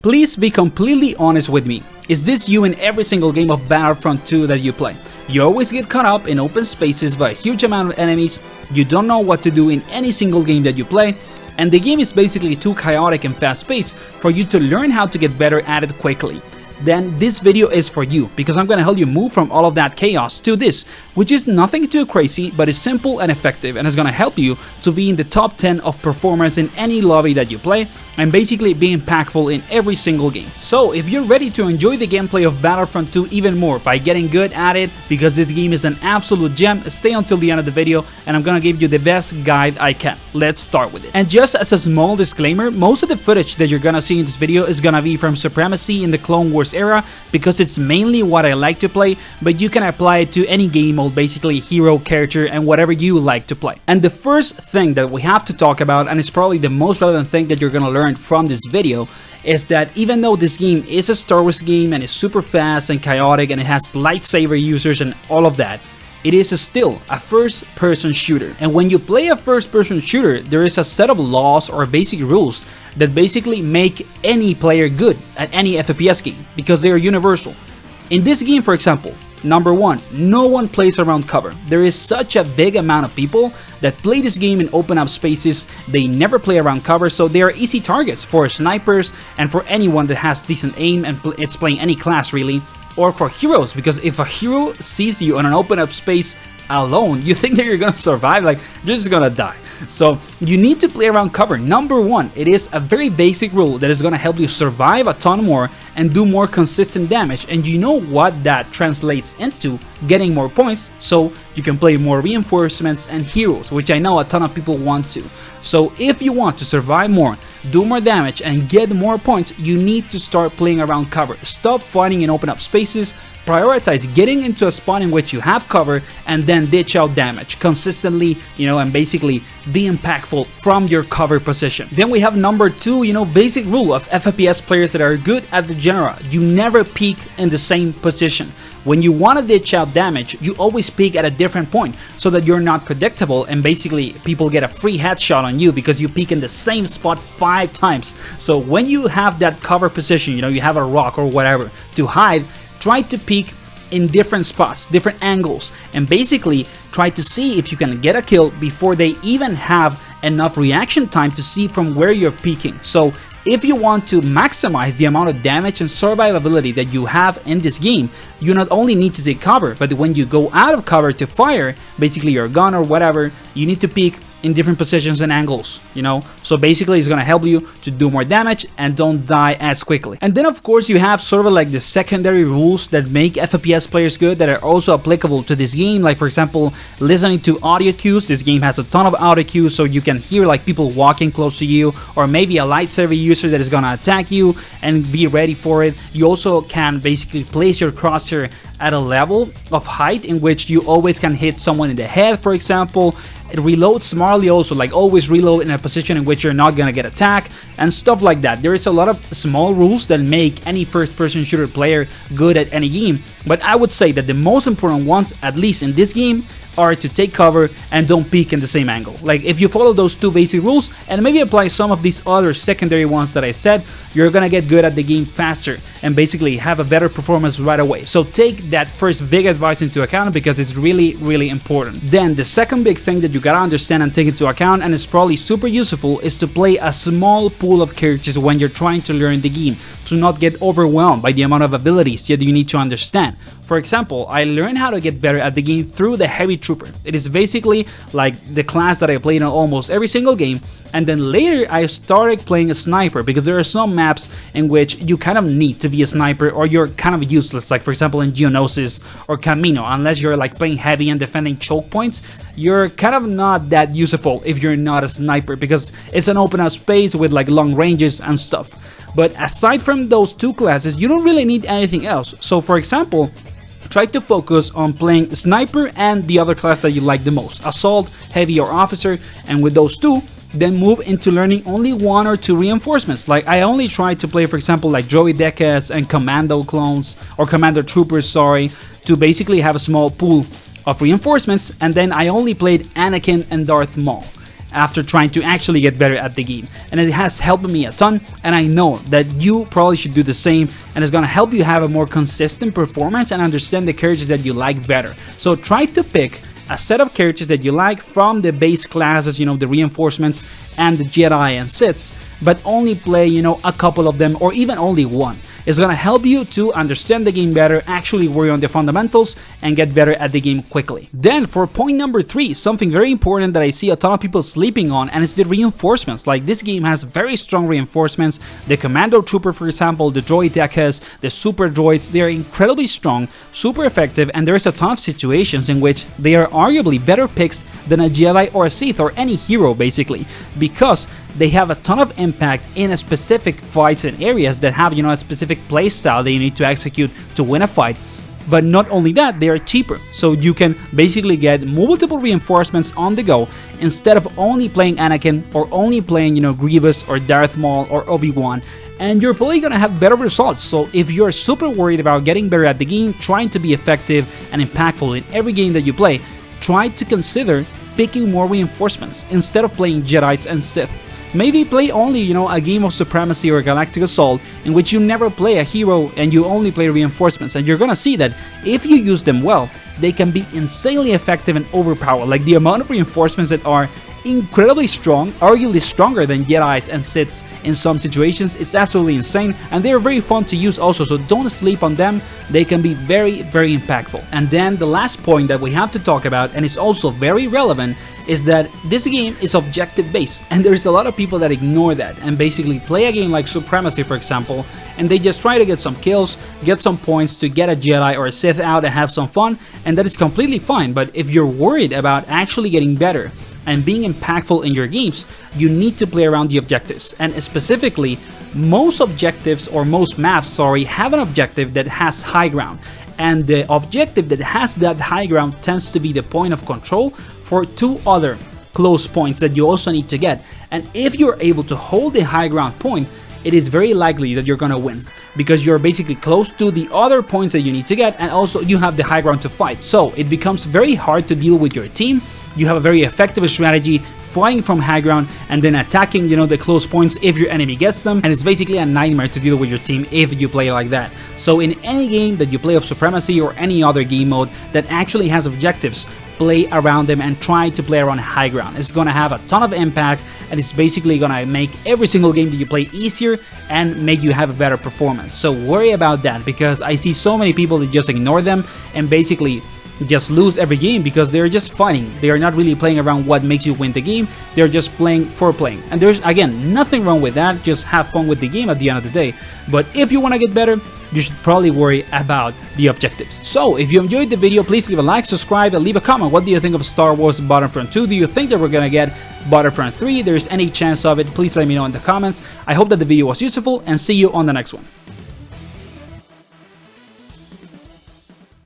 Please be completely honest with me. Is this you in every single game of Battlefront 2 that you play? You always get caught up in open spaces by a huge amount of enemies, you don't know what to do in any single game that you play, and the game is basically too chaotic and fast-paced for you to learn how to get better at it quickly. Then this video is for you, because I'm gonna help you move from all of that chaos to this, which is nothing too crazy but is simple and effective, and is gonna help you to be in the top 10 of performers in any lobby that you play, and basically be impactful in every single game. So if you're ready to enjoy the gameplay of Battlefront 2 even more by getting good at it, because this game is an absolute gem, stay until the end of the video and I'm gonna give you the best guide I can. Let's start with it. And just as a small disclaimer, most of the footage that you're gonna see in this video is gonna be from Supremacy in the Clone Wars era, because it's mainly what I like to play, but you can apply it to any game mode, basically hero, character, and whatever you like to play. And the first thing that we have to talk about, and it's probably the most relevant thing that you're gonna learn from this video, is that even though this game is a Star Wars game and is super fast and chaotic and it has lightsaber users and all of that, it is still a first-person shooter. And when you play a first-person shooter, there is a set of laws or basic rules that basically make any player good at any FPS game, because they are universal. In this game, for example, number one, no one plays around cover. There is such a big amount of people that play this game in open up spaces, they never play around cover, so they are easy targets for snipers and for anyone that has decent aim and it's playing any class really, or for heroes, because if a hero sees you on an open up space alone, you think that you're gonna survive, like you're just gonna die. So you need to play around cover. Number one, it is a very basic rule that is gonna help you survive a ton more and do more consistent damage, and you know what that translates into? Getting more points, so you can play more reinforcements and heroes, which I know a ton of people want to. So if you want to survive more, do more damage, and get more points, you need to start playing around cover. Stop fighting in open up spaces, prioritize getting into a spot in which you have cover, and then ditch out damage consistently, and basically be impactful from your cover position. Then we have number two, basic rule of FPS players that are good at the genre. You never peak in the same position. When you want to ditch out damage, you always peak at a different point so that you're not predictable and basically people get a free headshot on you because you peak in the same spot 5 times. So when you have that cover position, you have a rock or whatever to hide, try to peek in different spots, different angles, and basically try to see if you can get a kill before they even have enough reaction time to see from where you're peeking. So if you want to maximize the amount of damage and survivability that you have in this game, you not only need to take cover, but when you go out of cover to fire, basically your gun or whatever, you need to peek in different positions and angles, so basically it's gonna help you to do more damage and don't die as quickly. And then of course you have sort of like the secondary rules that make FPS players good that are also applicable to this game, like for example listening to audio cues. This game has a ton of audio cues, so you can hear like people walking close to you, or maybe a lightsaber user that is gonna attack you, and be ready for it. You also can basically place your crosshair at a level of height in which you always can hit someone in the head, for example. It reloads smartly also, like always reload in a position in which you're not gonna get attacked and stuff like that. There is a lot of small rules that make any first-person shooter player good at any game, but I would say that the most important ones, at least in this game, are to take cover and don't peek in the same angle. Like if you follow those two basic rules and maybe apply some of these other secondary ones that I said, you're gonna get good at the game faster and basically have a better performance right away. So take that first big advice into account, because it's really, really important. Then the second big thing that you gotta understand and take into account, and it's probably super useful, is to play a small pool of characters when you're trying to learn the game, to not get overwhelmed by the amount of abilities that you need to understand. For example, I learned how to get better at the game through the Heavy Trooper. It is basically like the class that I played in almost every single game, and then later I started playing a sniper, because there are some maps in which you kind of need to be a sniper or you're kind of useless, like for example in Geonosis or Camino. Unless you're like playing heavy and defending choke points, you're kind of not that useful if you're not a sniper, because it's an open up space with like long ranges and stuff. But aside from those two classes, you don't really need anything else. So for example, try to focus on playing sniper and the other class that you like the most, assault, heavy, or officer, and with those two, then move into learning only 1 or 2 reinforcements. Like I only tried to play, for example, like droidekas and commando clones, or commando troopers, sorry, to basically have a small pool of reinforcements, and then I only played Anakin and Darth Maul. after trying to actually get better at the game, and it has helped me a ton, and I know that you probably should do the same, and it's gonna help you have a more consistent performance and understand the characters that you like better. So try to pick a set of characters that you like from the base classes, you know, the reinforcements and the Jedi and Siths, but only play, you know, a couple of them or even only one. It's gonna help you to understand the game better, actually work on the fundamentals, and get better at the game quickly. Then for point number 3, something very important that I see a ton of people sleeping on, and it's the reinforcements. Like, this game has very strong reinforcements. The Commando Trooper, for example, the droid Deckers, the super droids, they are incredibly strong, super effective, and there's a ton of situations in which they are arguably better picks than a Jedi or a Sith or any hero, basically, because they have a ton of impact in a specific fights and areas that have, you know, a specific playstyle that you need to execute to win a fight. But not only that, they are cheaper, so you can basically get multiple reinforcements on the go instead of only playing Anakin or only playing, you know, Grievous or Darth Maul or Obi-Wan, and you're probably gonna have better results. So if you're super worried about getting better at the game, trying to be effective and impactful in every game that you play, try to consider picking more reinforcements instead of playing Jedis and Sith. Maybe play only, you know, a game of Supremacy or Galactic Assault in which you never play a hero and you only play reinforcements, and you're gonna see that if you use them well, they can be insanely effective and overpowered. Like, the amount of reinforcements that are incredibly strong, arguably stronger than Jedis and Siths in some situations, is absolutely insane, and they're very fun to use also, so don't sleep on them. They can be very, very impactful. And then the last point that we have to talk about, and it's also very relevant, is that this game is objective based, and there's a lot of people that ignore that and basically play a game like Supremacy, for example, and they just try to get some kills, get some points to get a Jedi or a Sith out and have some fun, and that is completely fine. But if you're worried about actually getting better and being impactful in your games, you need to play around the objectives. And specifically, most objectives, or most maps, sorry, have an objective that has high ground, and the objective that has that high ground tends to be the point of control for 2 other close points that you also need to get. And if you're able to hold the high ground point, it is very likely that you're gonna win, because you're basically close to the other points that you need to get, and also you have the high ground to fight. So it becomes very hard to deal with your team. You have a very effective strategy flying from high ground and then attacking, you know, the close points if your enemy gets them, and it's basically a nightmare to deal with your team if you play like that. So in any game that you play of Supremacy or any other game mode that actually has objectives, play around them and try to play around high ground. It's gonna have a ton of impact, and it's basically gonna make every single game that you play easier and make you have a better performance. So worry about that, because I see so many people that just ignore them and basically just lose every game because they're just fighting. They are not really playing around what makes you win the game. They're just playing for playing. And there's, again, nothing wrong with that. Just have fun with the game at the end of the day. But if you want to get better, you should probably worry about the objectives. So if you enjoyed the video, please leave a like, subscribe, and leave a comment. What do you think of Star Wars Battlefront 2? Do you think that we're gonna get Battlefront 3? There's any chance of it? Please let me know in the comments. I hope that the video was useful, and see you on the next one.